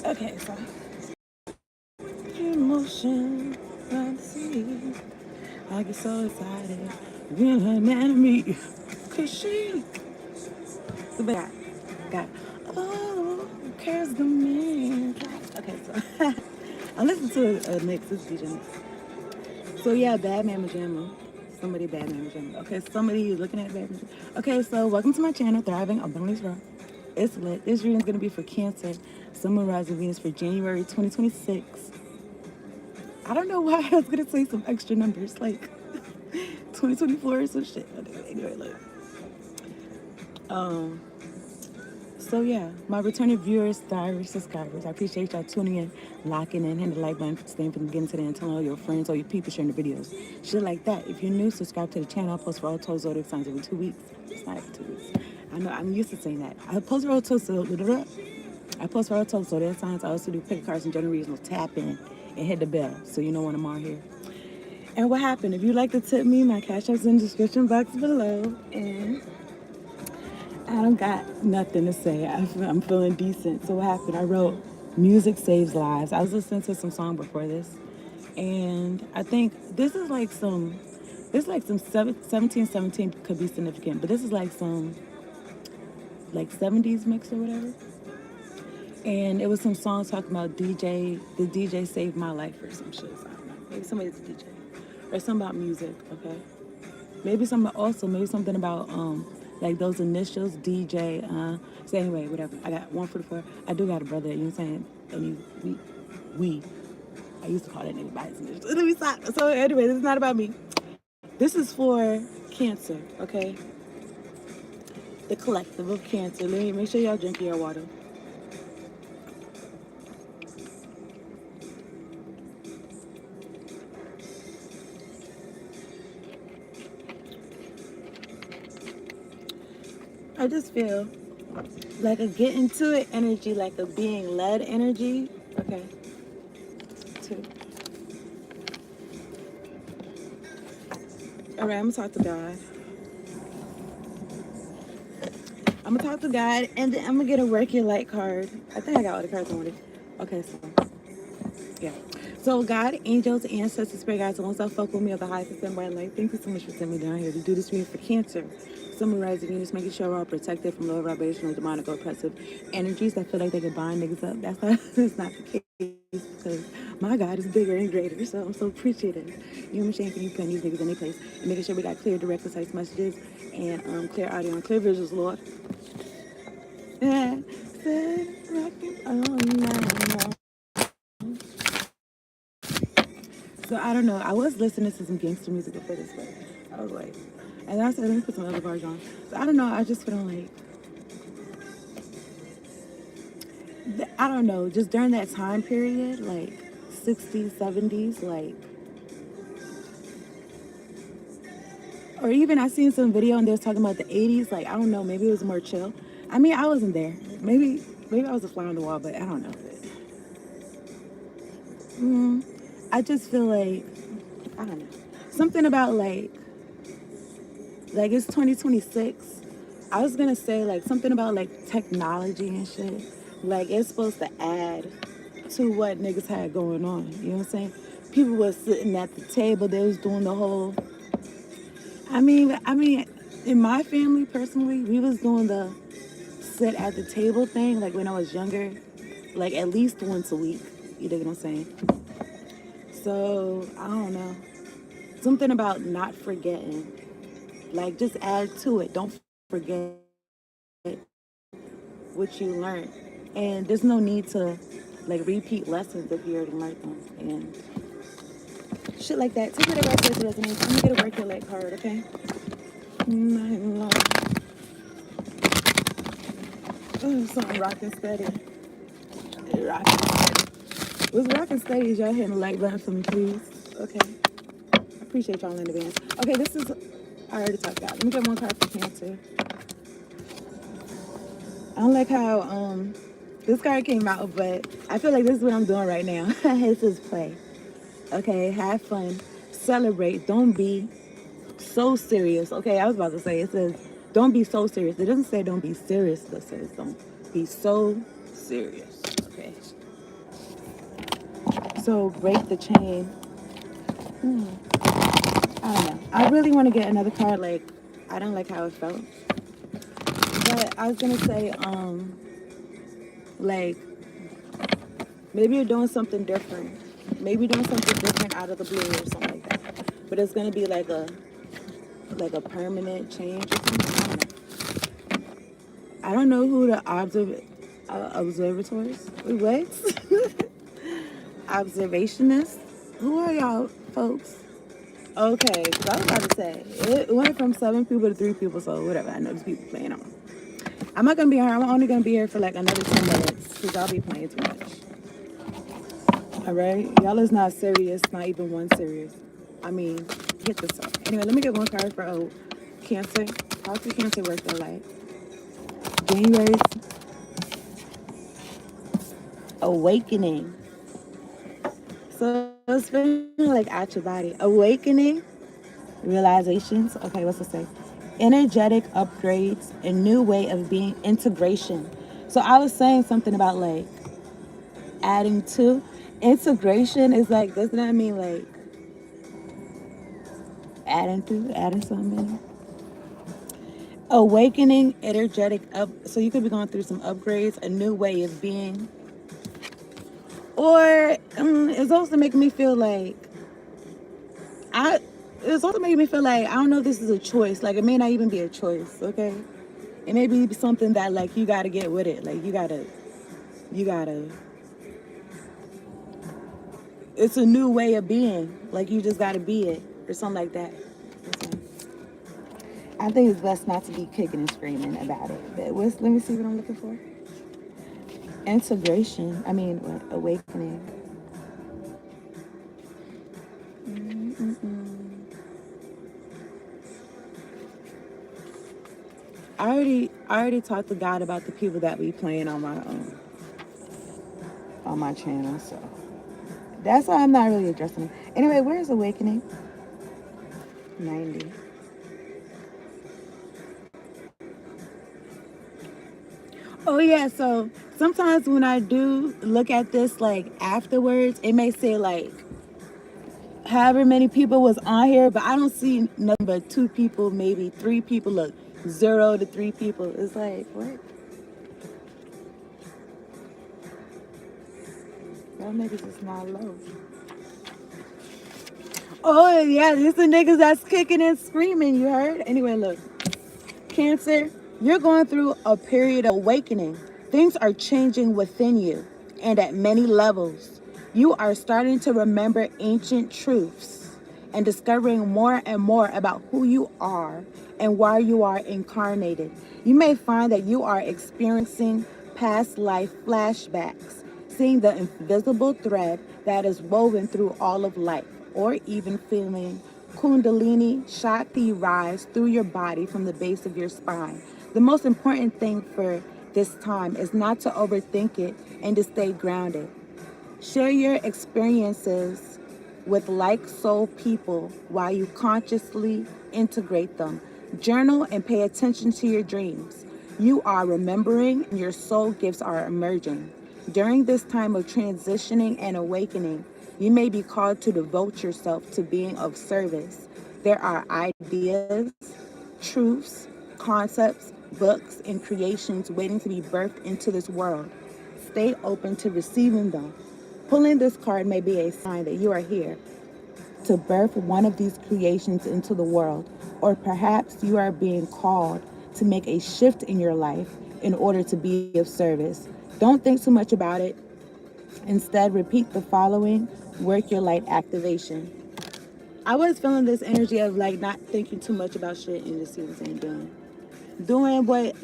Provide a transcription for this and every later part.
Okay, so emotion, fantasy. I get so excited when her enemy, cause she, so bad. Got, oh, cares the man. Okay, so I listened to a mix. This DJ mix. So yeah, Bad Mama Jamma. Somebody Bad Mama Jamma. Okay, somebody looking at Bad Mama Jamma. Okay, so welcome to my channel, Thriving Abundantly Rock. It's lit. This reading is gonna be for Cancer, Sun, Moon, Rising, Venus for January 2026. I don't know why I was gonna say some extra numbers like 2024 or some shit. Anyway, look. Um. So yeah, my returning viewers, diary subscribers, I appreciate y'all tuning in, locking in, hitting the like button, staying from the beginning to the end, telling all your friends, all your people, sharing the videos, shit like that. If you're new, subscribe to the channel. I post for all 12 zodiac signs every 2 weeks. It's not every 2 weeks. I know I'm used to saying that. I post for all 12 zodiac signs. I also do pick cards and general reasons. Tap in and hit the bell so you know when I'm on here. And what happened? If you'd like to tip me, my cash app's in the description box below. And I don't got nothing to say. I'm feeling decent. So what happened? I wrote "Music Saves Lives." I was listening to some song before this, and I think this is like some 1717 could be significant, but this is like some like 70s mix or whatever. And it was some songs talking about DJ. The DJ saved my life or some shit. So I don't know. Maybe somebody's a DJ or something about music. Okay. Maybe something about like those initials DJ. So anyway, whatever. I got 144. I do got a brother. You know what I'm saying? And we. I used to call that nigga by his initials. Let me stop. So anyway, this is not about me. This is for Cancer. Okay. The collective of Cancer. Let me make sure y'all drink your water. I just feel like a get into it energy, like a being led energy. Okay. Two. All right, I'm gonna talk to God. I'm gonna talk to God, and then I'm gonna get a work your light card. I think I got all the cards I wanted. Okay, so yeah. So God, angels, ancestors, spirit guides, the ones that fuck with me of the highest and by light. Thank you so much for sending me down here to do this reading for Cancer. Summarizing units, making sure we're all protected from low vibrational, demonic, or oppressive energies that feel like they could bind niggas up. That's not the case because my God is bigger and greater. So I'm so appreciative. You know what I'm saying? For you putting these niggas in their place and making sure we got clear, direct, concise messages and clear audio and clear visuals, Lord. Yeah. So I don't know. I was listening to some gangster music before this, but I was like, and I said, let me put some other bars on. So I don't know. I just feel like, I don't know. Just during that time period, like 60s, 70s, like, or even I seen some video and they was talking about the 80s. Like, I don't know. Maybe it was more chill. I mean, I wasn't there. Maybe I was a fly on the wall, but I don't know. I just feel like, I don't know. Something about like it's 2026. I was gonna say like something about like technology and shit. Like it's supposed to add to what niggas had going on. You know what I'm saying? People was sitting at the table. They was doing the whole. I mean, in my family personally, we was doing the sit at the table thing. Like when I was younger, like at least once a week. You dig what I'm saying? So I don't know. Something about not forgetting. Like just add to it. Don't forget what you learned. And there's no need to like repeat lessons if you already learned them. And shit like that. Take whatever I said to resonate. I'm gonna get a work your leg card, okay? My lord. Oh, something rocking steady. Rocking steady. What's rocking steady is y'all hitting the like button for me, please. Okay. I appreciate y'all in advance. Okay, this is I already talked about. Let me get one card for Cancer. I don't like how this card came out, but I feel like this is what I'm doing right now. This is play. Okay, have fun, celebrate. Don't be so serious. Okay, I was about to say it says don't be so serious. It doesn't say don't be serious. It says don't be so serious. Okay. So break the chain. I don't know. I really want to get another card. Like, I don't like how it felt. But I was gonna say, like, maybe you're doing something different. Maybe you're doing something different out of the blue or something like that. But it's gonna be like a permanent change or something. I don't know who the observators. What? Observationists. Who are y'all folks? Okay, because I was about to say it went from 7 people to 3 people, so whatever. I know there's people playing on. I'm not gonna be here. I'm only gonna be here for like another 10 minutes because I'll be playing too much. All right, y'all is not serious. Not even one serious. I mean, get this up. Anyway, let me get one card for Cancer. How's the Cancer work their life? January. Awakening. So it's been like at your body. Awakening. Realizations. Okay, what's it say? Energetic upgrades, a new way of being, integration. So I was saying something about like adding to. Integration is like, doesn't that mean like adding something? Awakening, energetic up. So you could be going through some upgrades, a new way of being. Or it's also making me feel like it's also making me feel like I don't know if this is a choice. Like it may not even be a choice, okay? It may be something that like you gotta get with it. Like you gotta it's a new way of being. Like you just gotta be it or something like that. I think it's best not to be kicking and screaming about it. But let me see what I'm looking for. Integration. I mean, what? Awakening. I already talked to God about the people that be playing on my channel, so that's why I'm not really addressing it. Anyway, where's Awakening? 90. Oh yeah, so sometimes when I do look at this like afterwards, it may say like however many people was on here, but I don't see nothing but 2 people, maybe 3 people. Look, 0 to 3 people. It's like, what? Well, maybe it's not low. Oh yeah, this the niggas that's kicking and screaming, you heard? Anyway, look. Cancer, you're going through a period of awakening. Things are changing within you and at many levels. You are starting to remember ancient truths and discovering more and more about who you are and why you are incarnated. You may find that you are experiencing past life flashbacks, seeing the invisible thread that is woven through all of life, or even feeling Kundalini Shakti rise through your body from the base of your spine. The most important thing for this time is not to overthink it and to stay grounded. Share your experiences with like soul people while you consciously integrate them. Journal and pay attention to your dreams. You are remembering, and your soul gifts are emerging. During this time of transitioning and awakening, you may be called to devote yourself to being of service. There are ideas, truths, concepts, books, and creations waiting to be birthed into this world. Stay open to receiving them. Pulling this card may be a sign that you are here to birth one of these creations into the world, or perhaps you are being called to make a shift in your life in order to be of service. Don't think too much about it. Instead, repeat the following: work your light activation. I was feeling this energy of like not thinking too much about shit and just see what I'm saying, doing what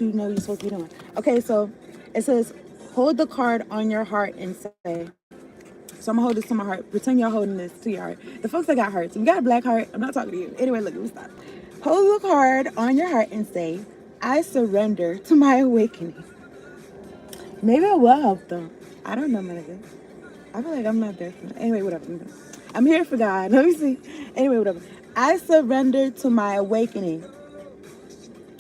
you know you're supposed to be doing. Okay, so it says hold the card on your heart and say, so I'm gonna hold this to my heart. Pretend y'all holding this to your heart. The folks that got hearts, if you got a black heart, I'm not talking to you. Anyway, look, let me stop. Hold the card on your heart and say, I surrender to my awakening. Maybe it will help them. I don't know, my nigga. I feel like I'm not there for them. Anyway, whatever. I'm here for God. Let me see. Anyway, whatever. I surrender to my awakening.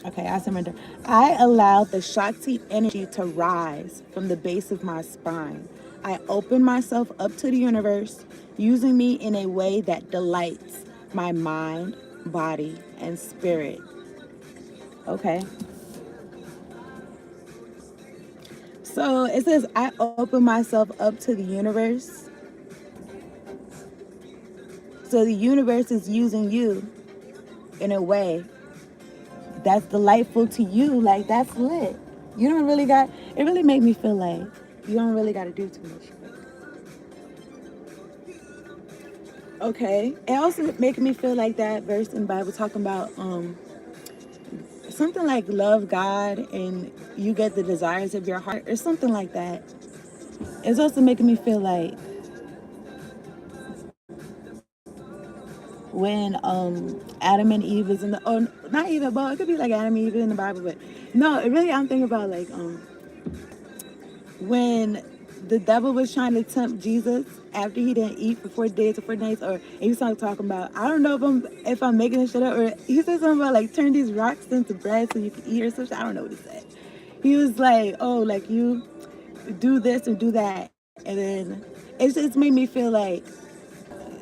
Okay, I surrender. I allow the Shakti energy to rise from the base of my spine. I open myself up to the universe, using me in a way that delights my mind, body, and spirit. Okay. So it says, I open myself up to the universe. So the universe is using you in a way that's delightful to you. Like, that's lit. You don't really got, it really made me feel like you don't really got to do too much. Okay. It also making me feel like that verse in the Bible talking about something like love God and you get the desires of your heart or something like that. It's also making me feel like when Adam and Eve is in the, oh, not even, well, it could be like Adam and Eve in the Bible, but no, it really, I'm thinking about like when the devil was trying to tempt Jesus after he didn't eat for 40 days or 40 nights, or he was talking about, I don't know if I'm making this shit up, or he said something about like turn these rocks into bread so you can eat or something. I don't know what he said. He was like, oh, like you do this and do that, and then it's just made me feel like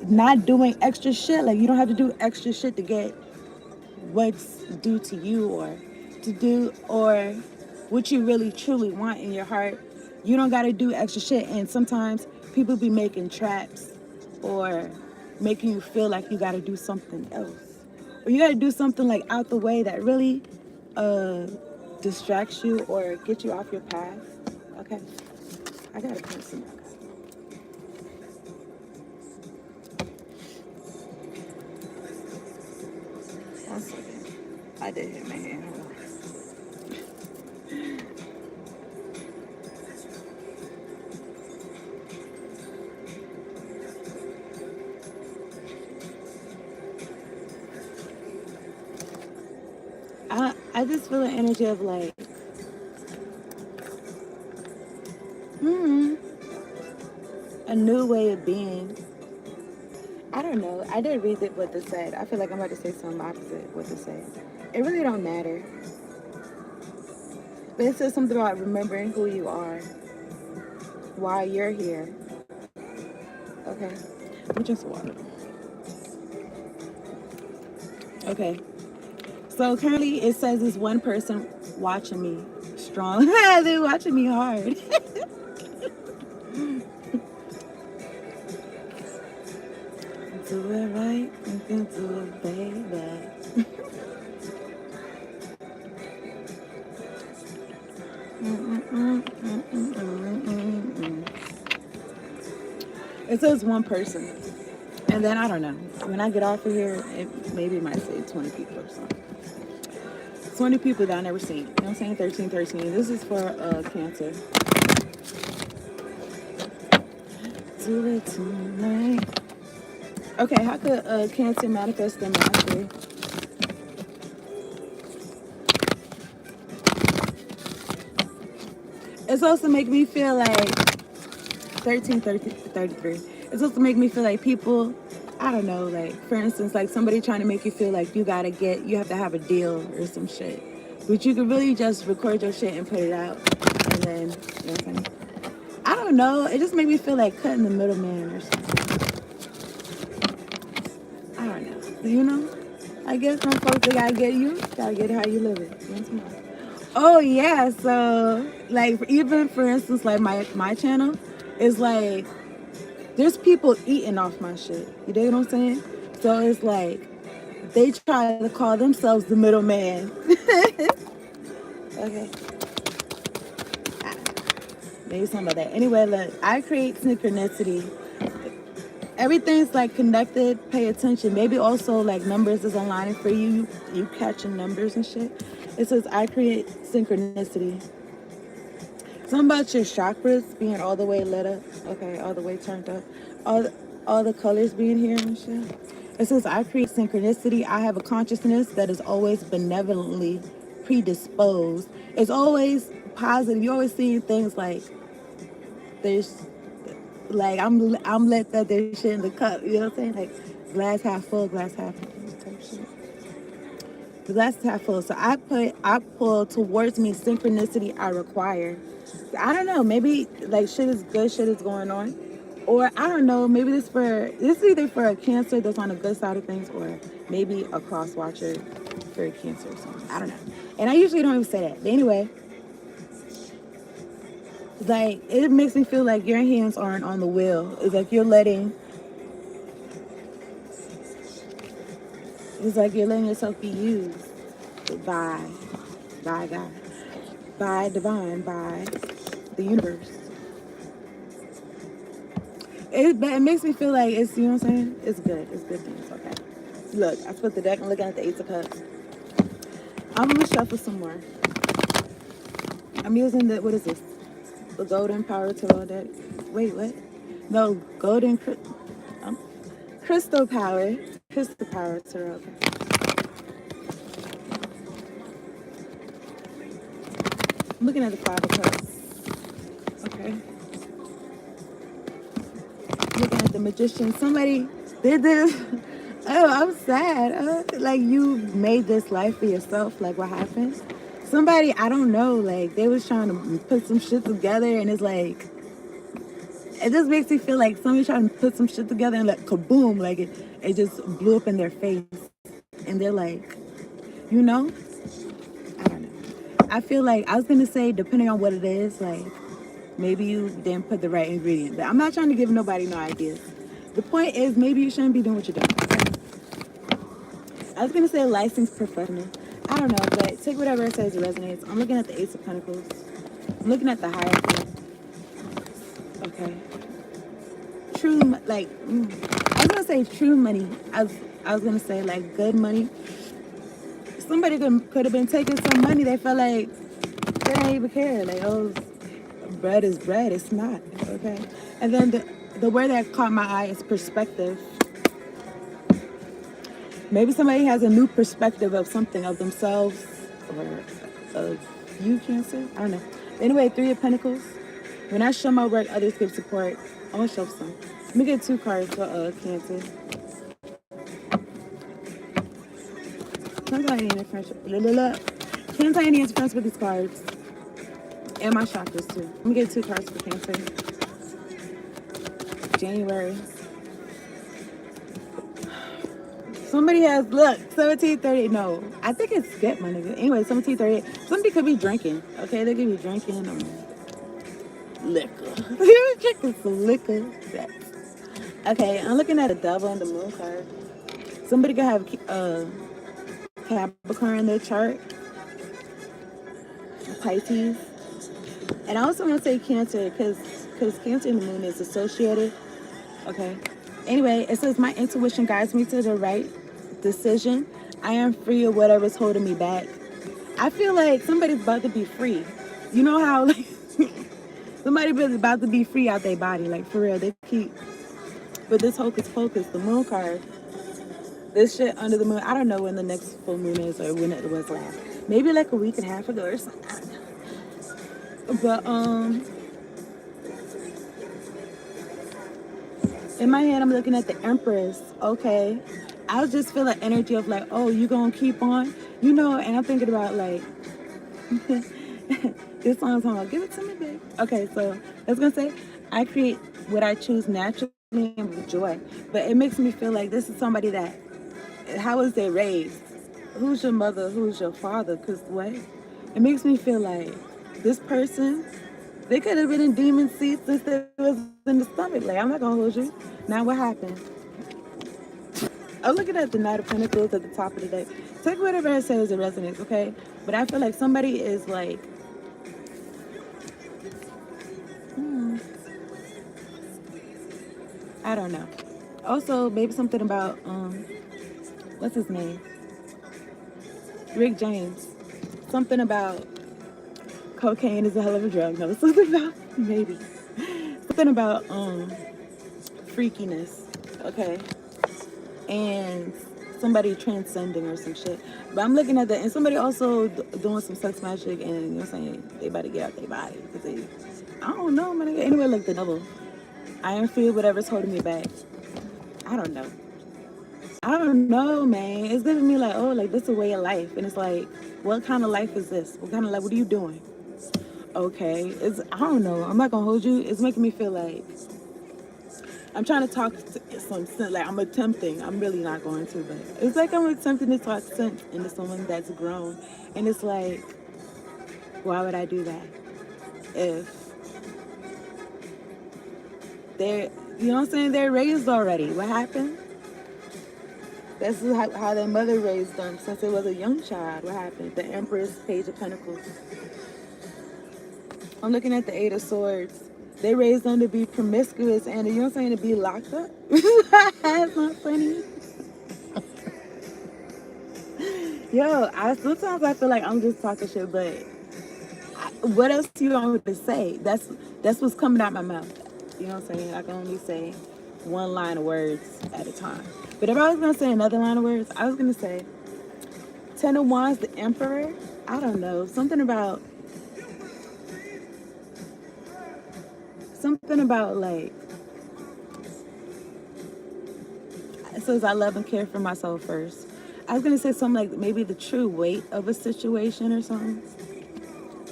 not doing extra shit. Like you don't have to do extra shit to get what's due to you or to do or what you really truly want in your heart. You don't got to do extra shit. And sometimes people be making traps or making you feel like you got to do something else, or you got to do something like out the way that really uh distracts you or get you off your path. Okay, I gotta put some. One second. I did hit my hand. Hold on. I just feel an energy of like, hmm, a new way of being. I don't know. I didn't read it what this said. I feel like I'm about to say something opposite what this said. It really don't matter. But it says something about remembering who you are while you're here. Okay. Let me drink some water. Okay. So currently it says there's one person watching me strong. They're watching me hard. Do it right, you can do it, baby. It says one person. And then I don't know. When I get off of here, it maybe might say 20 people or something. 20 people that I never seen. You know what I'm saying? 13, 13. This is for Cancer. Do it tonight. Okay, how could Cancer manifest their mastery? It's also make me feel like 13, 33. It's also make me feel like people, I don't know, like for instance, like somebody trying to make you feel like you have to have a deal or some shit. But you could really just record your shit and put it out. And then, you know what I'm saying? I don't know. It just made me feel like cutting the middleman or something. I don't know. Do you know? I guess some folks, they gotta get you. Gotta get how you live it. Once more. Oh yeah, so like even for instance, like my channel is like there's people eating off my shit. You dig what I'm saying? So it's like they try to call themselves the middleman. Okay. Maybe something about that. Anyway, look, I create synchronicity. Everything's like connected. Pay attention. Maybe also like numbers is aligning for you. You catching numbers and shit. It says I create synchronicity. Something about your chakras being all the way lit up. Okay, all the way turned up. All the colors being here and shit. It says I create synchronicity. I have a consciousness that is always benevolently predisposed. It's always positive. You're always seeing things like there's like I'm lit that there's shit in the cup. You know what I'm saying? Like glass half full, glass half empty type shit. The glass is half full. So I pull towards me synchronicity I require. I don't know. Maybe like shit is good, shit is going on. Or I don't know, maybe this is either for a Cancer that's on the good side of things, or maybe a cross watcher for a Cancer or something. I don't know. And I usually don't even say that. But anyway, like it makes me feel like your hands aren't on the wheel. It's like you're letting yourself be used by God, by divine, by the universe. But it makes me feel like it's, you know what I'm saying? It's good. It's good things. Okay. Look, I split the deck. I'm looking at the Ace of Cups. I'm gonna shuffle some more. I'm using what is this? The Golden Power Tarot deck. Wait, what? No, Crystal Power. Crystal Power Tarot. Okay. I'm looking at the Five of Cups. Okay. Looking at the Magician. Somebody did this. Oh, I'm sad. Like you made this life for yourself. Like what happened? Somebody, I don't know, like they was trying to put some shit together, and it's like, it just makes me feel like somebody trying to put some shit together and like kaboom, like it just blew up in their face. And they're like, you know, I don't know. I feel like, I was going to say, depending on what it is, like maybe you didn't put the right ingredient. But I'm not trying to give nobody no ideas. The point is, maybe you shouldn't be doing what you're doing. I was going to say licensed professional. I don't know, but take whatever it says it resonates. I'm looking at the Ace of Pentacles. I'm looking at the Hierophant. Okay. True, like, I was going to say true money. I was going to say, like, good money. Somebody could have been taking some money. They felt like they didn't even care. Like, oh, bread is bread. It's not, okay? And then the word that caught my eye is perspective. Maybe somebody has a new perspective of something, of themselves, or of you, Cancer. I don't know. Anyway, Three of Pentacles. When I show my work, others give support. I want to show some. Let me get 2 cards for Cancer. Can't tell any interference. Can't tell any interference with these cards. And my chakras, too. Let me get 2 cards for Cancer. January. Somebody has, look, 1730. No, I think it's skip, my nigga. Anyway, 1738. Somebody could be drinking. Okay, they could be drinking liquor. Drinking some liquor. Okay, I'm looking at a Devil and the Moon card. Somebody could have Capricorn in their chart. Pisces. And I also want to say Cancer because Cancer and the Moon is associated. Okay. Anyway, it says my intuition guides me to the right decision. I am free of whatever's holding me back. I feel like somebody's about to be free. You know how like somebody's about to be free out their body. Like for real, they keep. But this hocus pocus, the Moon card, this shit under the moon. I don't know when the next full moon is or when it was last. Maybe like a week and a half ago or something. But in my hand, I'm looking at the Empress. Okay. I just feel the energy of like, oh, you gonna keep on? You know, and I'm thinking about like, this song's talking about, give it to me, babe. Okay, so I was gonna say, I create what I choose naturally and with joy. But it makes me feel like this is somebody that, how was they raised? Who's your mother? Who's your father? Because what? It makes me feel like this person, they could have been in demon seats since they was in the stomach. Like, I'm not gonna hold you. Now what happened? I'm looking at the Knight of Pentacles at the top of the deck. Take whatever it says it resonates, okay? But I feel like somebody is like, I don't know. Also, maybe something about, what's his name? Rick James. Something about cocaine is a hell of a drug. No, something about, maybe. Something about, freakiness, okay? And somebody transcending or some shit. But I'm looking at that, and somebody also doing some sex magic, and you know what I'm saying, they about to get out their body. Cause they, I don't know, man. Anyway, like the Devil. I am free of whatever's holding me back. I don't know. I don't know, man. It's giving me like, oh, like this is a way of life. And it's like, what kind of life is this? What kind of life, what are you doing? Okay. I don't know. I'm not going to hold you. It's making me feel like I'm trying to talk some sense. Like I'm attempting. I'm really not going to, but it's like I'm attempting to talk sense into someone that's grown. And it's like, why would I do that? If they're, you know what I'm saying? They're raised already. What happened? That's how their mother raised them since it was a young child. What happened? The Empress, Page of Pentacles. I'm looking at the Eight of Swords. They raised them to be promiscuous and, you know what I'm saying, to be locked up. That's not funny. Yo, sometimes I feel like I'm just talking shit, but what else do you want me to say? That's what's coming out my mouth. You know what I'm saying? I can only say one line of words at a time. But if I was gonna say another line of words, I was gonna say Ten of Wands, the Emperor. I don't know, something about like, it says I love and care for myself first. I was gonna say something like maybe the true weight of a situation or something.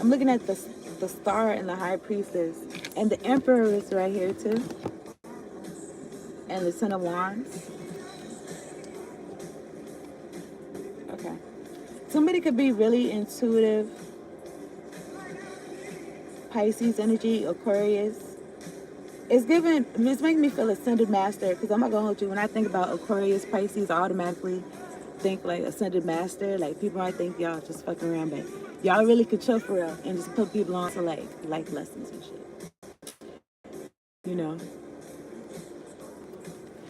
I'm looking at the Star and the High Priestess, and the Emperor is right here too, and the Ten of Wands. Okay, somebody could be really intuitive, Pisces energy, Aquarius. It's making me feel Ascended Master, because I'm not gonna hold you. When I think about Aquarius, Pisces, I automatically think like Ascended Master. Like people might think y'all just fucking around, but y'all really could chill for real and just put people on to like life lessons and shit. You know,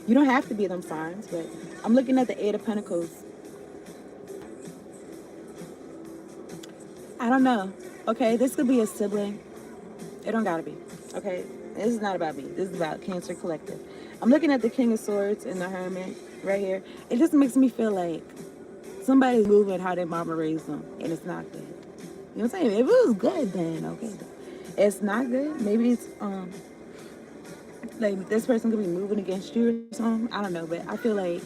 you don't have to be them signs, but I'm looking at the Eight of Pentacles. I don't know. Okay, this could be a sibling. It don't gotta be. Okay, this is not about me. This is about Cancer Collective. I'm looking at the King of Swords and the Hermit right here. It just makes me feel like somebody's moving how their mama raised them, and it's not good. You know what I'm saying? If it was good, then okay. It's not good. Maybe it's like this person could be moving against you or something. I don't know, but I feel like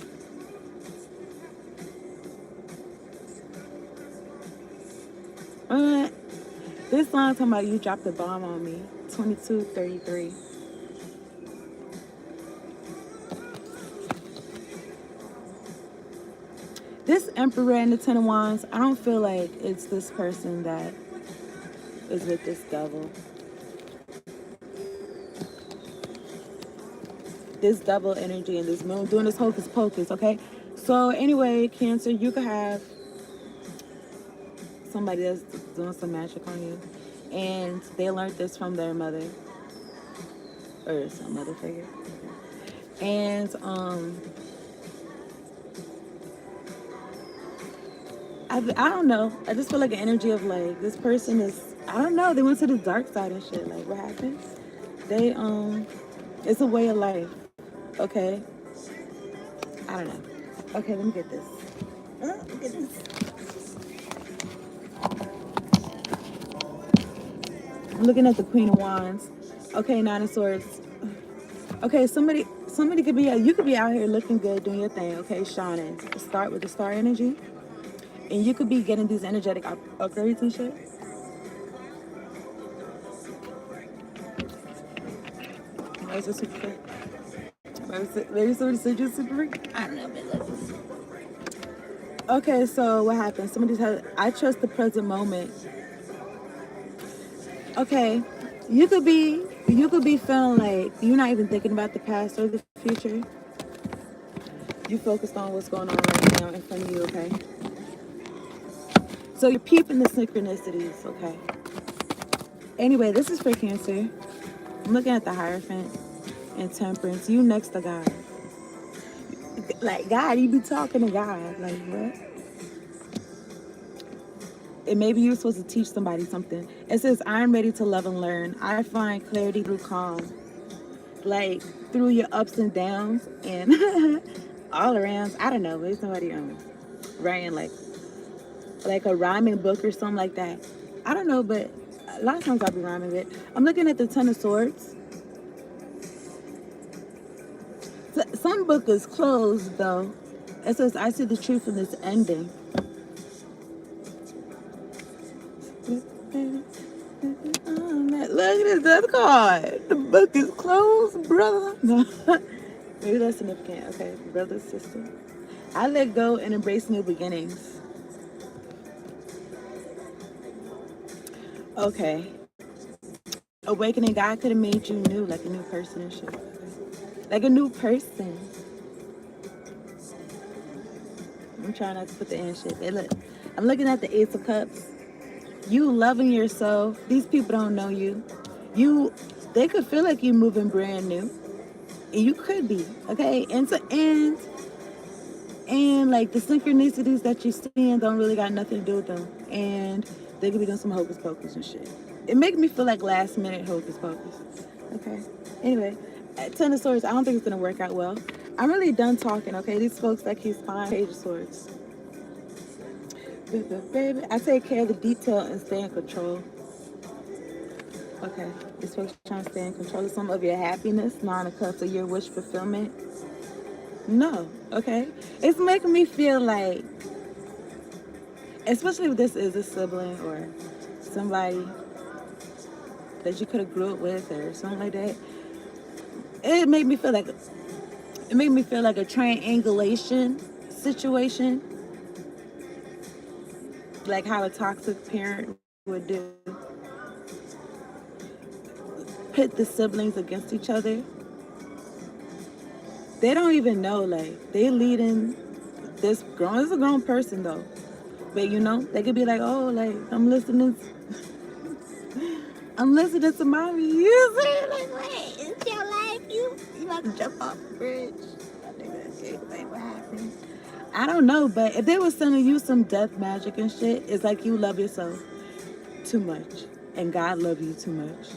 this song talking about you dropped the bomb on me. 22:33. This Emperor and the Ten of Wands, I don't feel like it's this person that is with this devil. This double energy and this moon doing this hocus pocus, okay? So anyway, Cancer, you could have somebody that's doing some magic on you, and they learned this from their mother or some mother figure. And I don't know. I just feel like an energy of like this person is, I don't know, they went to the dark side and shit. Like what happened? They it's a way of life. Okay. I don't know. Okay, let me get this. Let me get this. I'm looking at the Queen of Wands. Okay, Nine of Swords. Okay, somebody could be, you could be out here looking good, doing your thing, okay, shining. Start with the star energy. And you could be getting these energetic upgrades and shit. Why is it super quick? Maybe somebody said you're super quick? I don't know, but okay, so what happened? I trust the present moment. Okay, you could be feeling like you're not even thinking about the past or the future. You focused on what's going on right now in front of you, okay? So you're peeping the synchronicities, okay? Anyway, this is for Cancer. I'm looking at the Hierophant and Temperance. You next to God. Like God, you be talking to God. Like what? And maybe you're supposed to teach somebody something. It says, I'm ready to love and learn. I find clarity through calm. Like through your ups and downs and all around. I don't know, maybe somebody writing like a rhyming book or something like that. I don't know, but a lot of times I'll be rhyming it. I'm looking at the Ten of Swords. Some book is closed though. It says, I see the truth in this ending. Look at this death card. The book is closed, brother. No. Maybe that's significant. Okay, brother, sister. I let go and embrace new beginnings. Okay. Awakening, God could have made you new, like a new person and shit. Like a new person. I'm trying not to put the end shit. Hey, look. I'm looking at the Ace of Cups. You loving yourself. These people don't know you. They could feel like you're moving brand new. And you could be, okay? And like the synchronicities that you're seeing don't really got nothing to do with them. And they could be doing some hocus pocus and shit. It makes me feel like last minute hocus pocus. Okay. Anyway, Ten of Swords, I don't think it's gonna work out well. I'm really done talking, okay? These folks that keep spying, Page of Swords. Baby, I take care of the detail and stay in control. Okay, these folks trying to stay in control of some of your happiness, Nine of Cups, of your wish fulfillment. No, okay? It's making me feel like, especially if this is a sibling or somebody that you could have grew up with or something like that, it made me feel like a triangulation situation, like how a toxic parent would do. Pit the siblings against each other. They don't even know, like, they leading this is a grown person though. But you know, they could be like, oh, like, I'm listening to mommy music. Like, wait, it's your life. You about to jump off the bridge. Like, what happened? I don't know, but if they were sending you some death magic and shit, it's like you love yourself too much. And God love you too much.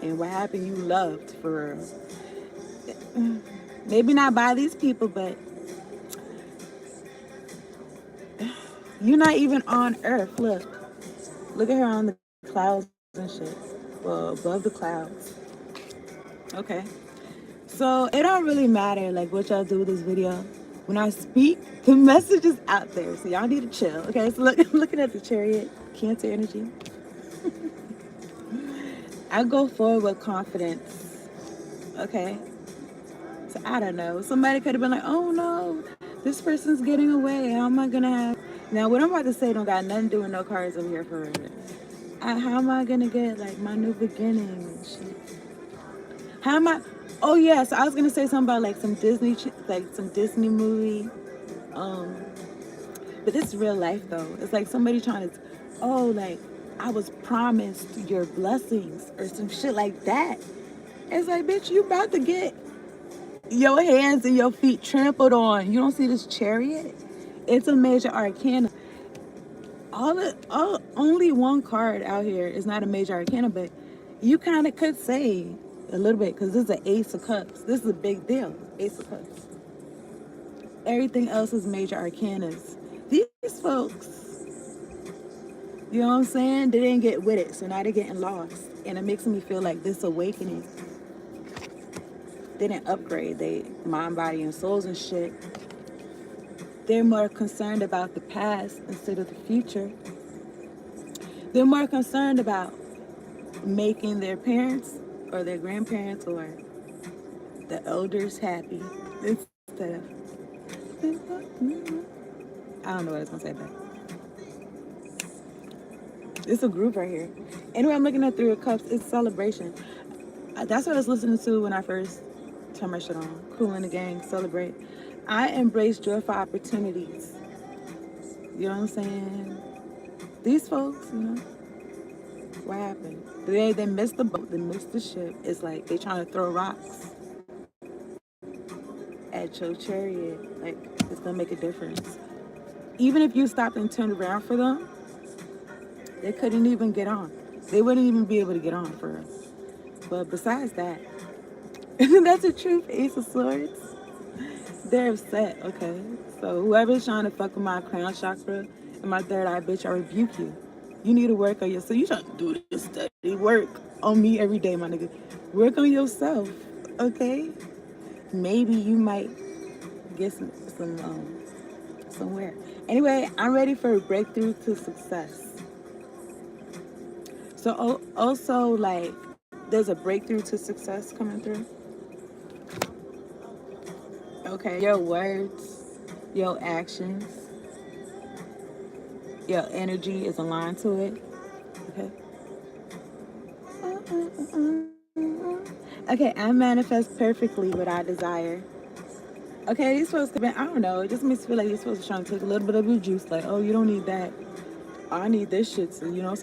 And what happened, you loved for real. Maybe not by these people, but you're not even on earth. Look at her on the clouds and shit. Well, above the clouds. Okay. So it don't really matter like what y'all do with this video. When I speak, the message is out there. So y'all need to chill. Okay, so look, I'm looking at the Chariot, Cancer energy. I go forward with confidence. Okay. So I don't know. Somebody could have been like, oh no, this person's getting away. How am I gonna have? Now what I'm about to say don't got nothing to do with no cards over here for real. How am I gonna get like my new beginning and shit? How am I? Oh yeah, so I was gonna say something about like some Disney movie. But this is real life though. It's like somebody trying to, oh, like I was promised your blessings or some shit like that. It's like, bitch, you about to get your hands and your feet trampled on. You don't see this Chariot? It's a major arcana. Only one card out here is not a major arcana, but you kind of could say a little bit because this is an Ace of Cups. This is a big deal. Ace of Cups. Everything else is major arcanas. These folks, you know what I'm saying? They didn't get with it, so now they're getting lost. And it makes me feel like this awakening, they didn't upgrade their mind, body, and souls and shit. They're more concerned about the past instead of the future. They're more concerned about making their parents or their grandparents or the elders happy instead of, I don't know what I was gonna say, but it's a group right here. Anyway, I'm looking at Three of Cups. It's celebration. That's what I was listening to when I first turned my shit on. Cool in the Gang, celebrate. I embrace joyful opportunities. You know what I'm saying? These folks, you know, what happened? They missed the boat, they missed the ship. It's like they trying to throw rocks at your Chariot. Like, it's gonna make a difference. Even if you stopped and turned around for them, they couldn't even get on. They wouldn't even be able to get on for real. But besides that, that's the truth, Ace of Swords. They're upset, okay? So whoever's trying to fuck with my crown chakra and my third eye, bitch, I rebuke you. You need to work on yourself. So you trying to do this study work on me every day, my nigga. Work on yourself, okay? Maybe you might get some somewhere. Anyway, I'm ready for a breakthrough to success. So also, like, there's a breakthrough to success coming through. Okay, your words, your actions, your energy is aligned to it. Okay. Okay, I manifest perfectly what I desire. Okay, you're supposed to be, I don't know, it just makes me feel like you're supposed to try and take a little bit of your juice. Like, oh, you don't need that. I need this shit, so, you know,